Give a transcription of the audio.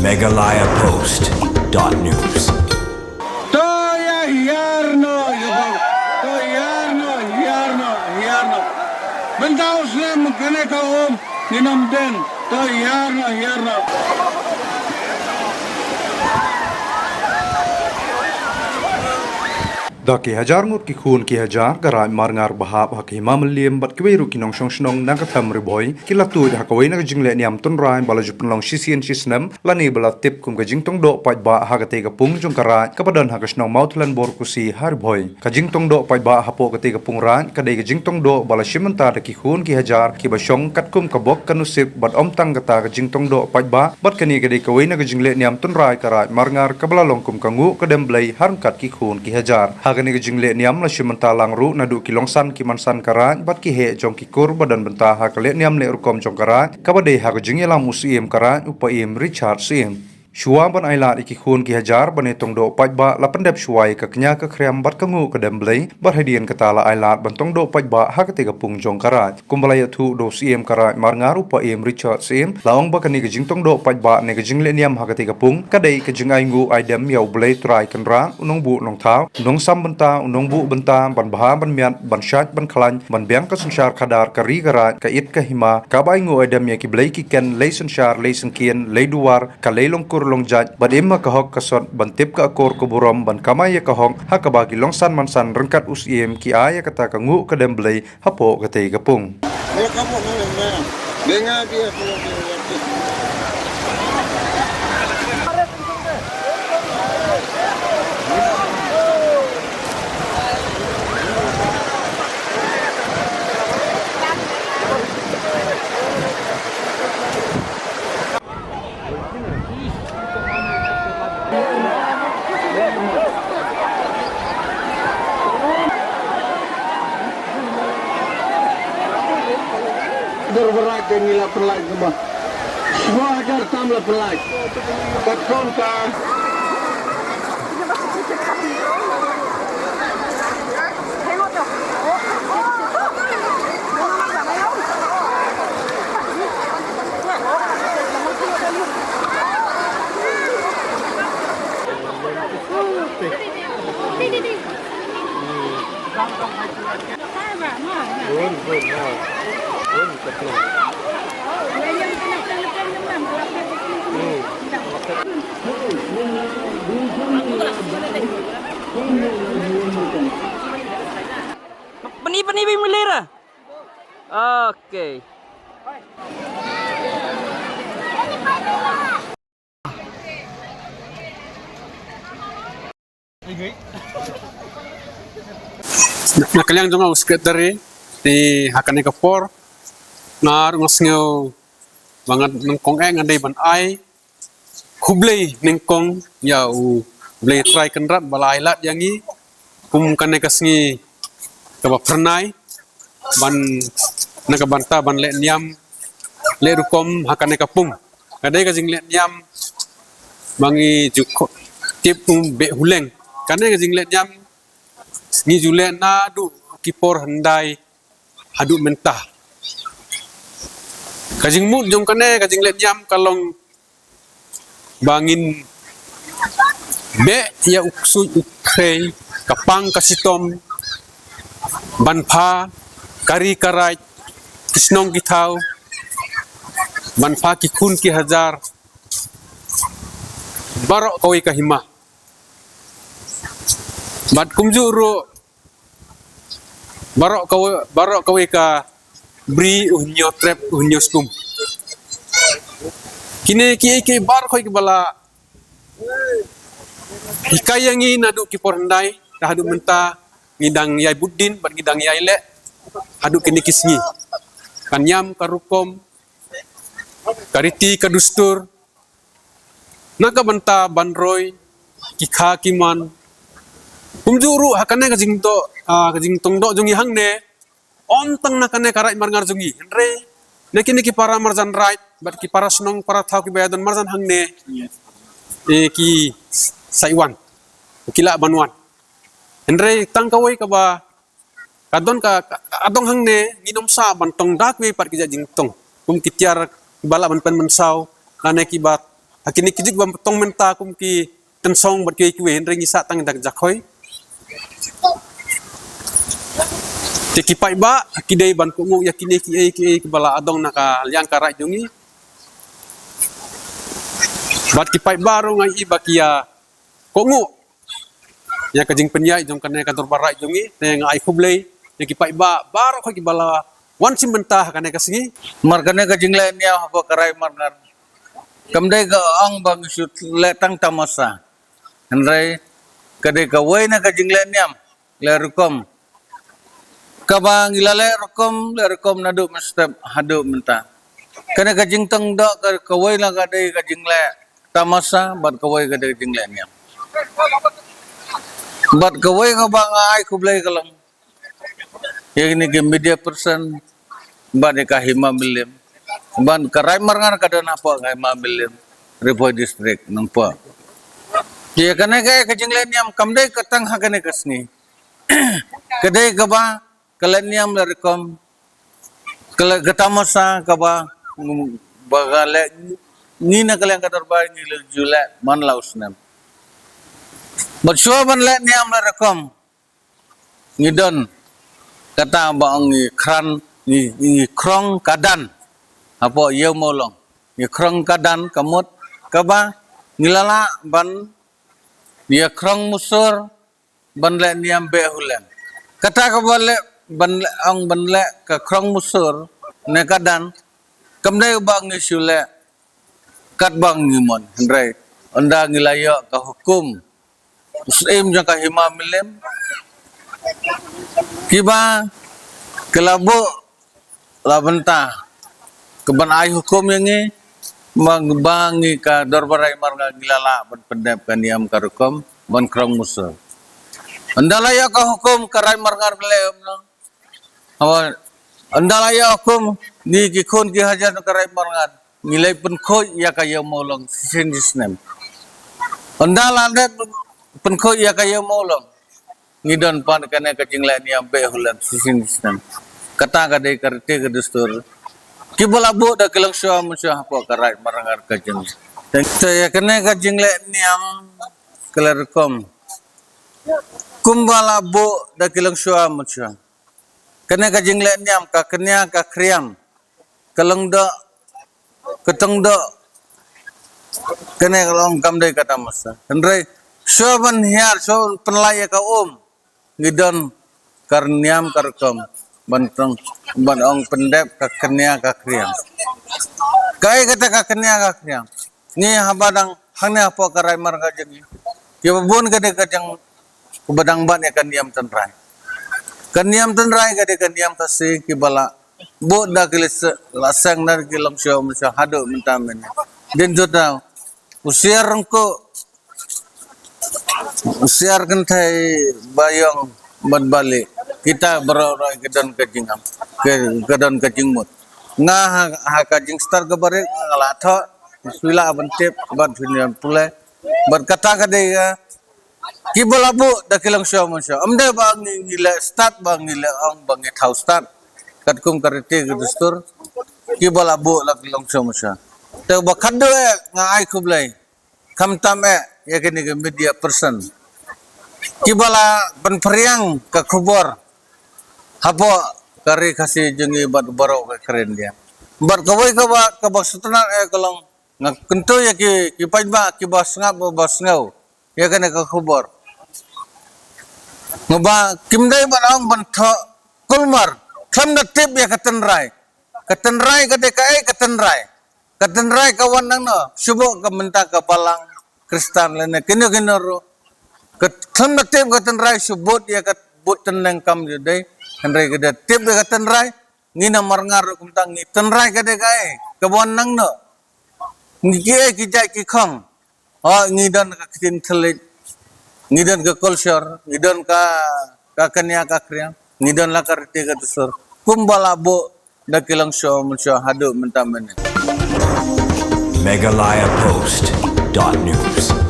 megalayapost.news. Toya hierno, joh. Hierno. Bentaus nem kene ka ninamden. To hierno. Daki hajar ngut ki khun ki hajar garai marngar bahap hak himam liam bat kweru ki nong shong shnong nang ka tham riboy ki la tu ha kawai na jingle niam tun rai bala jupun long sisien sisnam lani bala tip kum ka jing tong do pai ba ha ka te ka pung jong kara ka padan ha ka snong mautlan bor kusi har boy ka jing tong do pai ba ha po ka te ka pung ran ka dei ka jing tong do bala shimanta da ki khun ki hajar ki ba shong kat kum ka bok kanusip bat om tang ka ta ka jing tong do pai ba bat ka ni ka dei kawai na ka jingle niam tun rai kara marngar ka bala long kum ka ngu ka dem blai har kat ki khun ki hajar gani ke jingle niam la shimanta langru nadu kilongsan kimansan karan bat ki he jong ki kur badan benta ha kale niam le rukom jong karan kabade ha ke jingela musiem karan upaim Richard sim Shua ban aila iki khun ki hajar bane tong do pai ba la pandep shuai ka knya ka khriam bat ka ngu ka dem blai bar hadian ka tala aila ban tong do pai ba ha ka te ka pung jong karat kumbalai thu do cm karat mar ngaru pa em Richard sim laong ba ka ni ka jing tong do pai ba ne ka jing le niam ha ka te ka pung ka dei ka jing ai ngu ai dem yau blai trai kan ra unong bu nong thau unong sam benta unong bu benta ban baha ban miat ban shat ban khlan ban biang ka sanshar khadar ka ri karat ka it ka hima ka bai ngu ai dem ya ki blai ki ken le sanshar le sankien le duar ka le long kur long jaj badimma ka hok kasot bantip ka akor ko burom ban kamaya ka hong ha ka bagi longsan mansan rengkat usiem ki aya kata ka ngu ka demblei hapo ka te ka pung Kamu dengar dia. Berberat dan nila pelak semua. Semua ajar tamlah pelak. Katron kan. Peni milira. Oke. Nakaliang jong aus dari di hakane ka por ngar ngosngeu banget nengkong ngandai ban ai hublei nengkong ya u blei try kenrat balai lat yangi kum kane kasngi ka pernai ban naka banta ban le niam le rukom hakane ka pung kadai ka jing le niam bangi juko tip be huleng kane ka jing le niam ni jule na du kipor handai hadu mentah kajing mut jong kane kajing let jam kalong bangin be ya uksu ukrei kapang kasitom banpa kari karai kisnong kitau banpa ki kun ki hajar barok kawai kahima bad kumjuro barok kawai ka bri unyo trap unyo skum kini ki bar khoi bala hikayangi nadu ki porndai hadu menta ngidang yai buddin bat ngidang yai le hadu kini kisngi kanyam karukom kariti kadustur naga benta banroy kikha kiman kumjuru hakane kajing tong do jungi hangne on tang nakane karai marngar jungi andre neki para marjan right bat ki para snong para thau ki bayadan marjan hangne ki saiwan kila banwan andre tang kawai ka ba kadon ka adong hangne nginom sa bantong dak we pat ki jing tong kum kitiar bala ban pen mensau nane ki bat Hakini kijik bam tong menta kum ki tensong bat ki kuwe ring isa tang dak jakhoi. Teki pai ba kidai ban kungu yakini ki bala adong naka liang karai jungi. Bat ki pai baru ngai iba kia kungu. Ya kajing penyai jong kana kantor barai jungi ne ngai kublei ne ki pai ba baru ki bala wan sim mentah kana kasingi. Markane ka jingle niya habo karai marngar. Kamdai ka ang bang shoot letang tamasa. Henry kadai ka way na ka jingle niyam lerukom. Kabang ilale rekom nadu mestep hadu mentah. Kana ka jingtang do ka way na kadai ka jingle tamasa bat ka way kadai jingle niyam. Bat ka way ka bang ai kublai kalang. Yang ini ke media person ban ka hima milim. Ban karai marngar kada napa ka hima milim. Ripoy district nampa. Ya kana ka jingle niyam kamdai ka tang hakane kasni. Kadai ka ba kalaniam rekom kala gatamasa kaba bagale nina kalang kadar ba ni jula man lausnam batsua ban le niam rekom ngidon kata ba ang kran ni krong kadan apa ye molong ni krong kadan kamut kaba ngilala ban ye krong musur ban le niam be hulen kata kaba le banle ka krong musur ne kadan kamdai bang ni sule kat bang ni mon hendrai anda ngilaya ka hukum muslim jang ka hima milim kiba kelabu la benta keban ai hukum yang ni mangbangi ka dorbarai marga ngilala ban pendep kan yam karukom ban krong musur anda laya ka hukum karai margar beleum no awal andalaya hukum ni ki khon ki hajar karai marngan nilai pen khoi ya kaya molong sin disnem andala ne pen khoi ya kaya molong ngidon pan kana ka jingla ni ambe hulan sin disnem kata ka dei karte ka dustur ki bola bo da kelang sya musya apa karai marngan ka jing ya kana ka jingla ni am kelarkom kumbala bo da kelang sya musya kena ka jingle niam ka kenya ka kriam kalong do ketong do kena kalong kamdai kata masa hendrai soban hiar so penlaya ka ngidon karniam karkom bantong banong pendep ka kenya ka kriam kai kata ka kenya ka kriam ni habadang hangnya apa karai marga jadi ya bon kade kajang kubadang ban ya kan niam tenrai kaniam tenrai kade kaniam tasi kibala bo da kilis lasang nar kilam syo musya hado mentamen den jota usiar rengko usiar kan thai bayong bad balik kita beroroi kedon kajingam kedon kajingmut nga ha kajing star kabare ngala tho sila bantep bad finian pule berkata kade kibala bu da kilang syo musya amde bang ngile start bang ngile ang bang thau start kat kum karite gustur kibala bu la kilang syo musya te ba khaddo nga ai kublai kam tam ya kini ke media person kibala ban priang ka khubor hapo kari kasi jengi bat baro ka keren dia bar kawai ka ba sutna kalong nga kento ya ki pajba ki bas ngap bas ngau ya kene ka khubor ngaba kimdai barang bantha kulmar tham da tip ya katenrai kade kai katenrai kawan nang no subo ka menta ka palang kristan lene kino ro tham da tip katenrai subot ya kat but teneng kam judai henrai kade tip ya katenrai ngina marngar kumtang ni tenrai kade kai kawan nang no ngi ki jai ki khong ngidan ka kitin thelit ngidon ke culture, ngidon ka kenya ka kriang, ngidon la karti ka tusur. Kumbala bo da kilang syo musya hado mentamen. Megalayapost.news